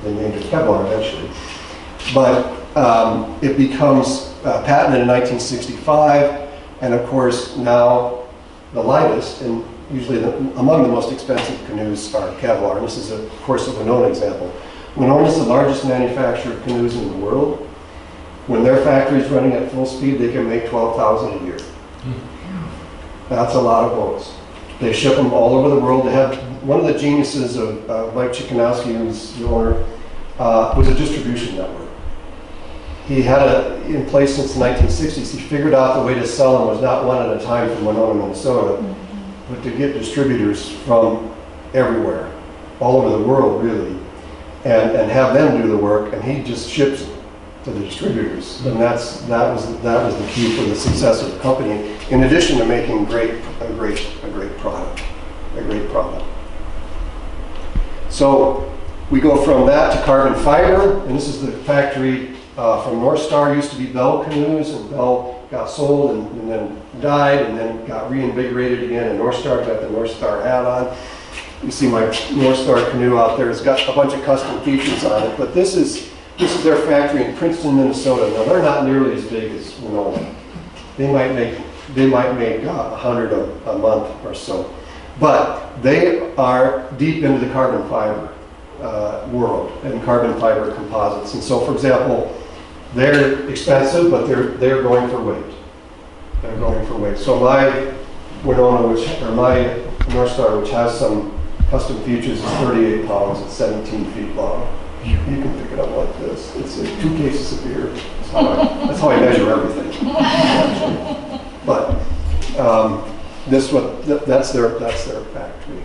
They named it Kevlar eventually. But it becomes patented in 1965, and of course now the lightest and usually among the most expensive canoes are Kevlar. And this is, of course, a Winona example. Winona is the largest manufacturer of canoes in the world. When their factory is running at full speed, they can make 12,000 a year. That's a lot of boats. They ship them all over the world. They have one of the geniuses of Mike Chickanowski, who's the owner, was a distribution network. He had it in place since the 1960s. He figured out the way to sell them was not one at a time from Winona, Minnesota, but to get distributors from everywhere, all over the world, really, and have them do the work, and he just ships them to the distributors. And that was the key for the success of the company, in addition to making a great product. So we go from that to carbon fiber, and this is the factory from North Star. Used to be Bell Canoes, and Bell got sold and then died, and then got reinvigorated again, and North Star got the North Star hat on. You see my North Star canoe out there. It's got a bunch of custom features on it, but this is their factory in Princeton, Minnesota. Now they're not nearly as big as Winona. They might make 100 a month or so, but they are deep into the carbon fiber world and carbon fiber composites. And so, for example, they're expensive, but they're going for weight. They're going for weight. So my Winona, my North Star, which has some custom features, is 38 pounds. It's 17 feet long. You can pick it up like this. It's 2 cases of beer. That's how I measure everything. But that's their factory.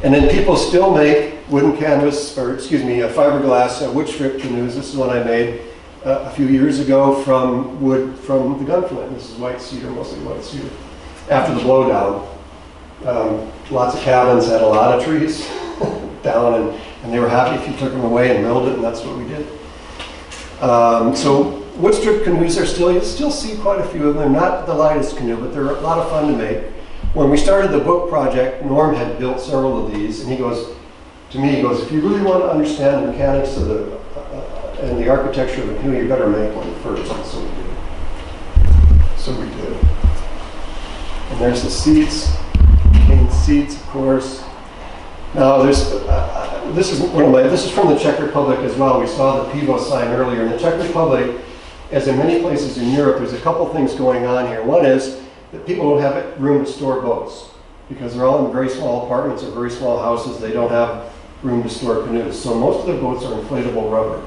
And then people still make wooden canvas, fiberglass wood strip canoes. This is one I made a few years ago from wood from the gunflint. This is white cedar, mostly white cedar. After the blowdown, lots of cabins had a lot of trees down, and they were happy if you took them away and milled it, and that's what we did. So wood strip canoes are you'll still see quite a few of them. They're not the lightest canoe, but they're a lot of fun to make. When we started the book project, Norm had built several of these, and he goes, if you really want to understand the mechanics of and the architecture of the canoe, you better make one first. And so we did. And there's the seats, cane seats, of course. Now this is from the Czech Republic as well. We saw the Pivo sign earlier. In the Czech Republic, as in many places in Europe, there's a couple things going on here. One is that people don't have room to store boats because they're all in very small apartments or very small houses. They don't have room to store canoes. So most of their boats are inflatable rubber.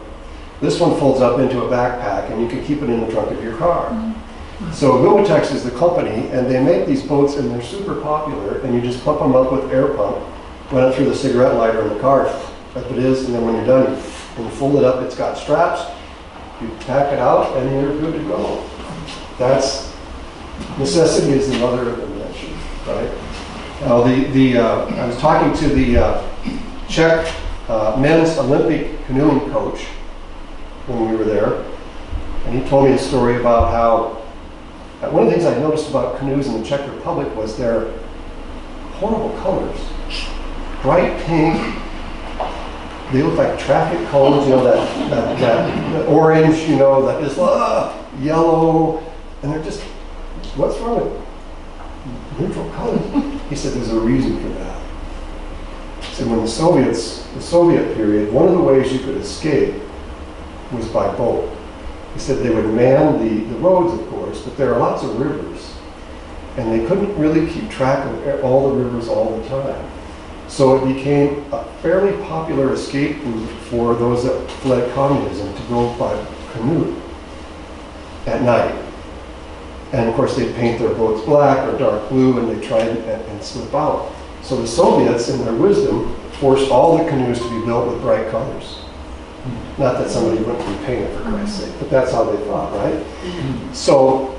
This one folds up into a backpack, and you can keep it in the trunk of your car. So Lumitex is the company, and they make these boats, and they're super popular, and you just pump them up with air pump, run it through the cigarette lighter in the car, like it is, and then when you're done, you fold it up. It's got straps. You pack it out, and you're good to go. Necessity is the mother of invention, right? Now, I was talking to the Czech men's Olympic canoeing coach when we were there, and he told me a story about how one of the things I noticed about canoes in the Czech Republic was their horrible colors. Bright pink, they look like traffic cones, that orange, that is yellow, and they're just, what's wrong with neutral colors? He said there's a reason for that. He said when the Soviet period, one of the ways you could escape was by boat. He said they would man the roads, of course, but there are lots of rivers, and they couldn't really keep track of all the rivers all the time. So it became a fairly popular escape route for those that fled communism to go by canoe at night. And of course they'd paint their boats black or dark blue, and they'd try and slip out. So the Soviets, in their wisdom, forced all the canoes to be built with bright colors. Not that somebody wouldn't repaint it, for Christ's sake, but that's how they thought, right? So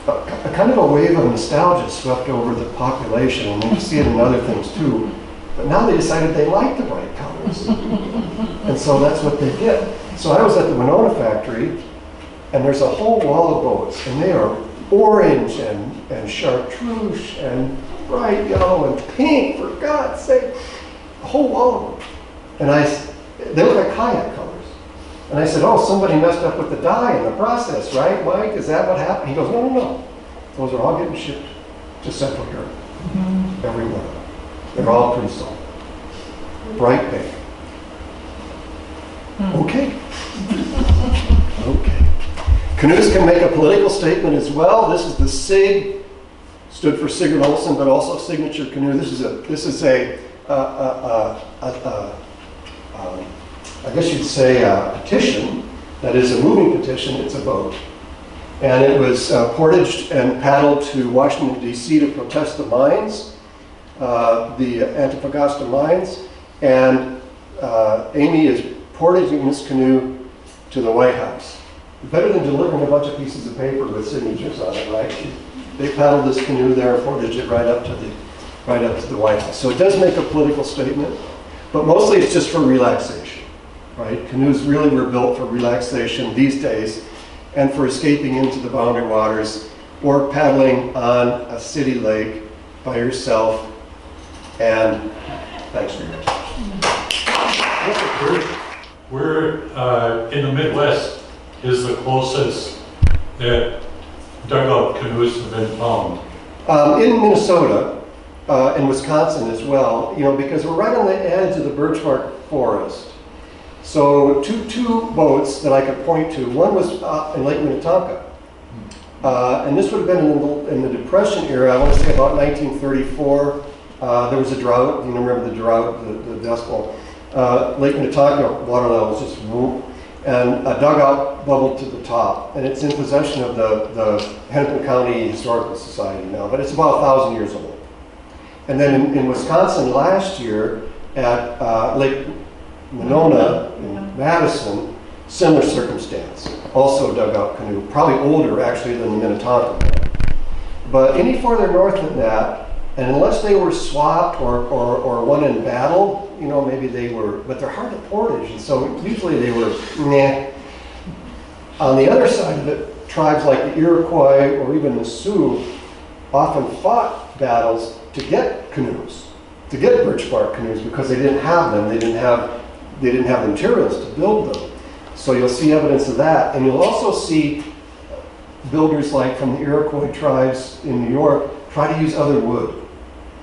a kind of a wave of nostalgia swept over the population, and you see it in other things too. But now they decided they liked the bright colors. And so that's what they did. So I was at the Winona factory, and there's a whole wall of boats, and they are orange and chartreuse and bright yellow and pink, for God's sake. A whole wall of them. And they look like kayak colors. And I said, oh, somebody messed up with the dye in the process, right, Mike? Is that what happened? He goes, no, no, no. Those are all getting shipped to Central Europe. Every one of them. They're all pre-sold. Bright pink. Okay. Okay. Canoes can make a political statement as well. This is the SIG, stood for Sigurd Olsen, but also signature canoe. This is a I guess you'd say a petition. That is a moving petition. It's a boat. And it was portaged and paddled to Washington, D.C. to protest the mines, the Antofagasta mines. And Amy is portaging this canoe to the White House. Better than delivering a bunch of pieces of paper with signatures on it, right? They paddled this canoe there and portaged it right up to the White House. So it does make a political statement, but mostly it's just for relaxation, right? Canoes really were built for relaxation these days and for escaping into the boundary waters or paddling on a city lake by yourself. And thanks for your attention. Where in the Midwest is the closest that dugout canoes have been found? In Minnesota, in Wisconsin as well, because we're right on the edge of the birchbark forest. So two boats that I could point to. One was in Lake Minnetonka. And this would have been in the Depression era, I want to say about 1934. There was a drought, you remember the drought, the Dust Bowl. Lake Minnetonka water level was just whoop, and a dugout bubbled to the top. And it's in possession of the Hennepin County Historical Society now, but it's about 1,000 years old. And then in Wisconsin last year at Lake Winona in Madison, similar circumstance. Also a dugout canoe, probably older actually than the Minnetonka. But any further north than that, and unless they were swapped or won in battle, maybe they were, but they're hard to portage, and so usually they were meh. On the other side of it, tribes like the Iroquois or even the Sioux often fought battles to get canoes, to get birch bark canoes, because they didn't have them. They didn't have the materials to build them. So you'll see evidence of that, and you'll also see builders like from the Iroquois tribes in New York try to use other wood.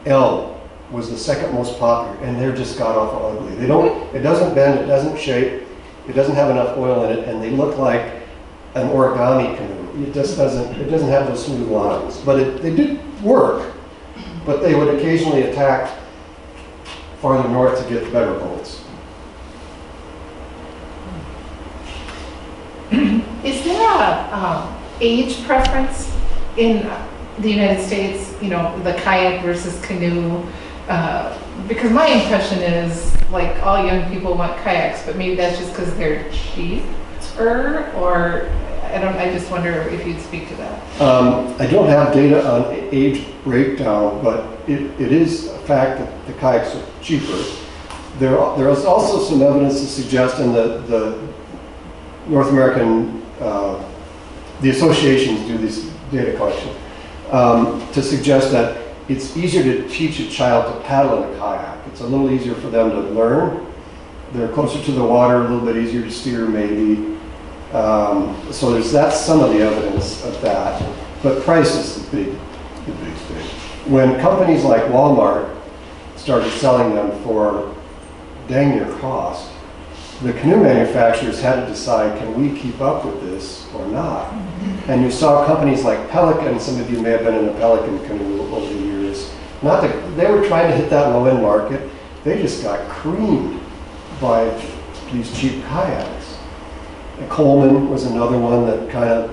Elm was the second most popular, and they're just god-awful ugly. It doesn't bend, it doesn't shape, it doesn't have enough oil in it, and they look like an origami canoe. It doesn't have those smooth lines. But they did work, but they would occasionally attack farther north to get better boats. Is there a age preference in the United States, the kayak versus canoe? Because my impression is like all young people want kayaks, but maybe that's just because they're cheaper, or I just wonder if you'd speak to that. I don't have data on age breakdown, but it is a fact that the kayaks are cheaper. There is also some evidence to suggest in the North American, the associations do this data collection, to suggest that it's easier to teach a child to paddle in a kayak. It's a little easier for them to learn. They're closer to the water, a little bit easier to steer maybe. So that's some of the evidence of that. But price is the big thing. When companies like Walmart started selling them for dang near cost, the canoe manufacturers had to decide, can we keep up with this or not? And you saw companies like Pelican, some of you may have been in a Pelican canoe over the years. They were trying to hit that low-end market. They just got creamed by these cheap kayaks. And Coleman was another one that kind of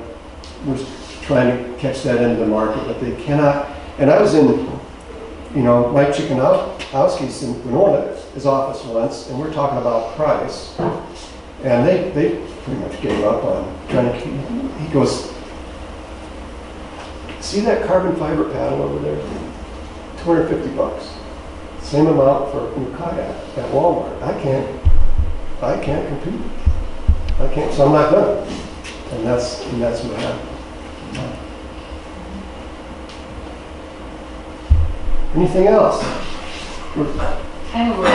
was trying to catch that into the market, but they cannot. And I was in, Mike Chik-Wauk's in Winona, his office once, and we're talking about price, and they pretty much gave up on trying to keep. He goes, "See that carbon fiber paddle over there? $250. same amount for a new kayak at Walmart. I can't compete. I can't, so I'm not done. And that's what happened. Anything else? Kind of weird,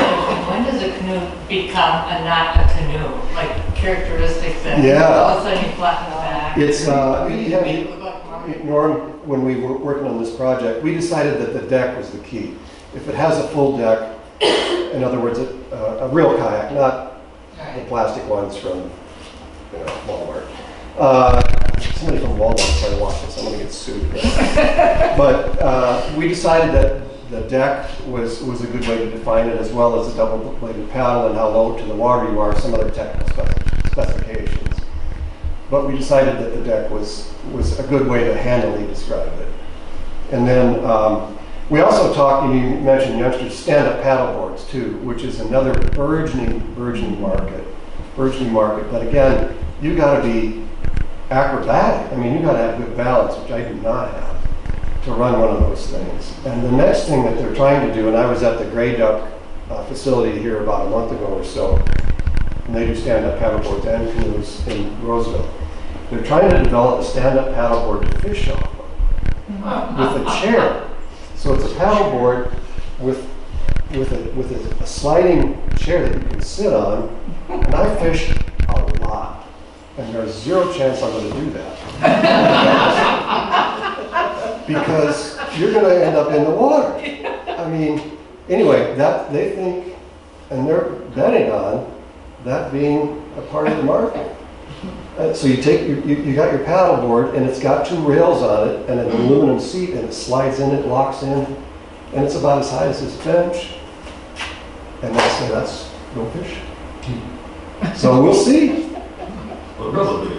when does a canoe become not a canoe? Like characteristics that all of a sudden you flatten the back? It's, Make it look like more. Norm, when we were working on this project, we decided that the deck was the key. If it has a full deck, in other words, a real kayak, not the plastic ones from Walmart. Somebody from Walmart probably watched this, I'm gonna get sued. But we decided that the deck was a good way to define it, as well as a double-bladed paddle and how low to the water you are, some other technical specifications. But we decided that the deck was a good way to handily describe it. And then we also talked, and you mentioned youngsters, stand-up paddle boards too, which is another burgeoning market. But again, you got to be acrobatic. I mean, you got to have good balance, which I do not have, to run one of those things. And the next thing that they're trying to do, and I was at the Gray Duck facility here about a month ago or so, and they do stand-up paddleboards and canoes in Roseville. They're trying to develop a stand-up paddleboard to fish off of, with a chair. So it's a paddleboard with a sliding chair that you can sit on, and I fish a lot. And there's zero chance I'm going to do that. Because you're going to end up in the water. I mean, anyway, that they think, and they're betting on that being a part of the market. So you take you got your paddle board, and it's got 2 rails on it and an aluminum seat, and it slides in, it locks in, and it's about as high as this bench. And they say, let's go fish. So we'll see. Well,